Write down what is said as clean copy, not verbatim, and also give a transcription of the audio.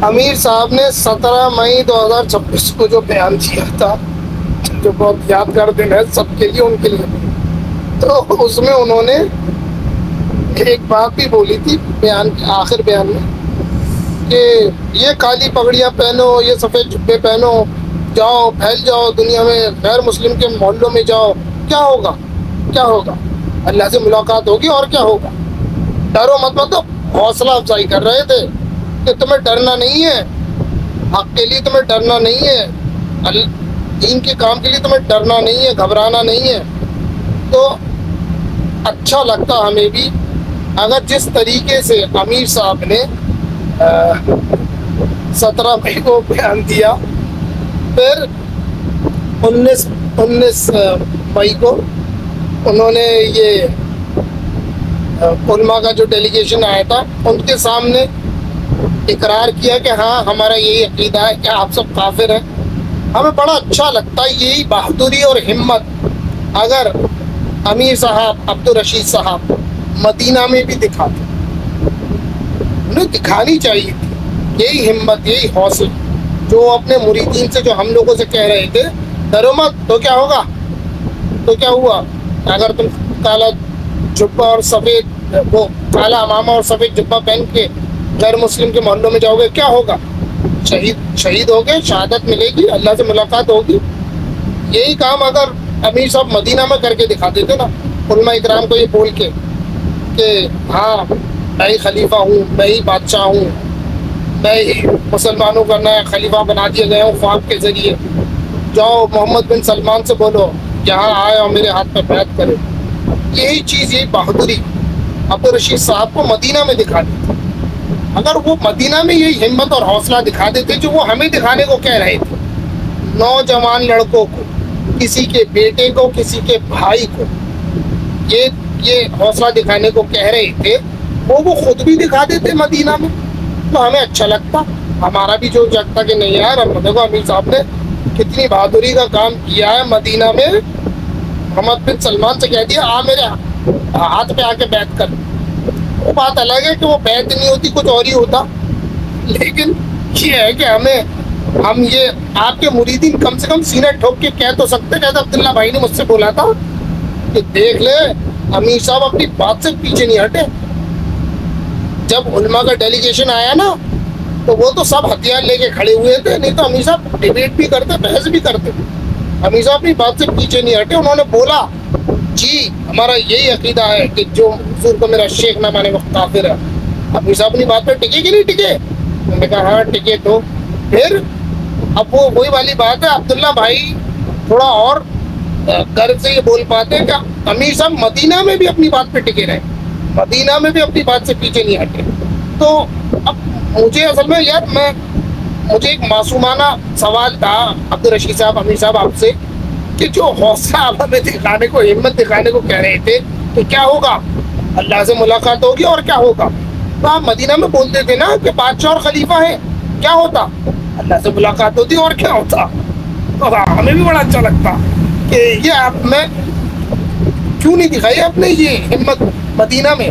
امیر صاحب نے 17 مئی 2026 کو جو بیان کیا تھا، جو بہت یادگار دن ہے سب کے لیے، ان کے لیے، تو اس میں انہوں نے ایک بات بھی بولی تھی بیان کے آخر بیان میں کہ یہ کالی پگڑیاں پہنو، یہ سفید جبے پہنو، جاؤ پھیل جاؤ دنیا میں، غیر مسلم کے محلوں میں جاؤ، کیا ہوگا؟ کیا ہوگا؟ اللہ سے ملاقات ہوگی اور کیا ہوگا؟ ڈرو مت، مطلب حوصلہ افزائی کر رہے تھے کہ تمہیں ڈرنا نہیں ہے، حق کے لیے تمہیں ڈرنا نہیں ہے، دین کے کام کے لیے تمہیں ڈرنا نہیں ہے، گھبرانا نہیں ہے۔ تو اچھا لگتا ہمیں بھی اگر جس طریقے سے امیر صاحب نے 17 مئی کو بیان دیا، پھر 19 مئی کو انہوں نے یہ علماء کا جو ڈیلیگیشن آیا تھا ان کے سامنے اقرار کیا کہ ہاں ہمارا یہی عقیدہ ہے کہ آپ سب کافر ہیں۔ ہمیں بڑا اچھا لگتا ہے یہی بہادری اور ہمت اگر امیر صاحب عبدالرشید صاحب مدینہ میں بھی دکھاتے، انہیں دکھانی چاہیے تھی یہی ہمت، یہی حوصلہ جو اپنے مریدین سے، جو ہم لوگوں سے کہہ رہے تھے ڈرو مت، تو کیا ہوگا؟ تو کیا ہوا؟ اگر تم کالا جبہ اور سفید، وہ کالا امامہ اور سفید جبہ پہن کے غیر مسلم کے محلوں میں جاؤ گے، کیا ہوگا؟ شہید ہوگے، شہادت ملے گی، اللہ سے ملاقات ہوگی۔ یہی کام اگر امیر صاحب مدینہ میں کر کے دکھاتے تھے نا، علماء اکرام کو یہ بول کے کہ ہاں میں ہی خلیفہ ہوں، میں ہی بادشاہ ہوں، میں ہی مسلمانوں کا نیا خلیفہ بنا دیا گیا ہوں خواب کے ذریعے، جاؤ محمد بن سلمان سے بولو یہاں آئے اور میرے ہاتھ پہ بیعت کرے۔ یہی چیز، یہی بہادری عبدالرشید صاحب کو مدینہ میں دکھا دی تھی۔ اگر وہ مدینہ میں یہی ہمت اور حوصلہ دکھا دیتے جو وہ ہمیں دکھانے کو کہہ رہے تھے، نوجوان لڑکوں کو، کسی کے بیٹے کو، کسی کے بھائی کو یہ حوصلہ دکھانے کو کہہ رہے تھے، وہ خود بھی دکھا دیتے مدینہ میں، تو ہمیں اچھا لگتا، ہمارا بھی جو جگتا کہ نہیں یار، دیکھو امیر صاحب نے کتنی بہادری کا کام کیا ہے مدینہ میں، محمد بن سلمان سے کہہ دیا آ میرے ہاتھ پہ آ کے بیعت کر۔ وہ بات الگ ہے کہ وہ بیعت نہیں ہوتی، کچھ اور ہی ہوتا، لیکن یہ ہے کہ ہم یہ آپ کے مریدین کم سے کم سینہ ٹھوک کے کہہ تو سکتے، جیسے عبداللہ بھائی نے مجھ سے بولا تھا کہ دیکھ لے امیر صاحب اپنی بات سے پیچھے نہیں ہٹے۔ جب علماء کا ڈیلیگیشن آیا نا تو وہ تو سب ہتھیار لے کے کھڑے ہوئے تھے، نہیں تو امیر صاحب ڈیبیٹ بھی کرتے، بحث بھی کرتے۔ امیر صاحب اپنی بات سے پیچھے نہیں ہٹے، انہوں نے بولا جی ہمارا یہی عقیدہ ہے کہ جو حضور کو میرا شیخ نہ مانے وہ کافر ہے۔ امیر صاحب اپنی بات پہ ٹکے کہ نہیں ٹکے؟ انہوں نے کہا ہاں ٹکے۔ تو پھر اب وہ وہی والی بات ہے، عبداللہ بھائی تھوڑا اور غرض سے یہ بول پاتے ہیں کہ امیر صاحب مدینہ میں بھی اپنی بات پہ ٹکے رہے، مدینہ میں بھی اپنی بات سے پیچھے نہیں ہٹے۔ تو اب مجھے اصل میں یار مجھے ایک معصومانہ سوال تھا عبدالرشید صاحب، امیر صاحب آپ سے، کہ جو حوصلہ آپ ہمیں دکھانے کو، ہمت دکھانے کو کہہ رہے تھے کہ کیا ہوگا؟ اللہ سے ملاقات ہوگی اور کیا ہوگا؟ تو آپ مدینہ میں بولتے تھے نا کہ بادشاہ اور خلیفہ ہیں، کیا ہوتا؟ اللہ سے ملاقات ہوتی اور کیا ہوتا؟ تو ہمیں بھی بڑا اچھا لگتا کہ یہ آپ میں کیوں نہیں دکھائی آپ نے یہ ہمت مدینہ میں۔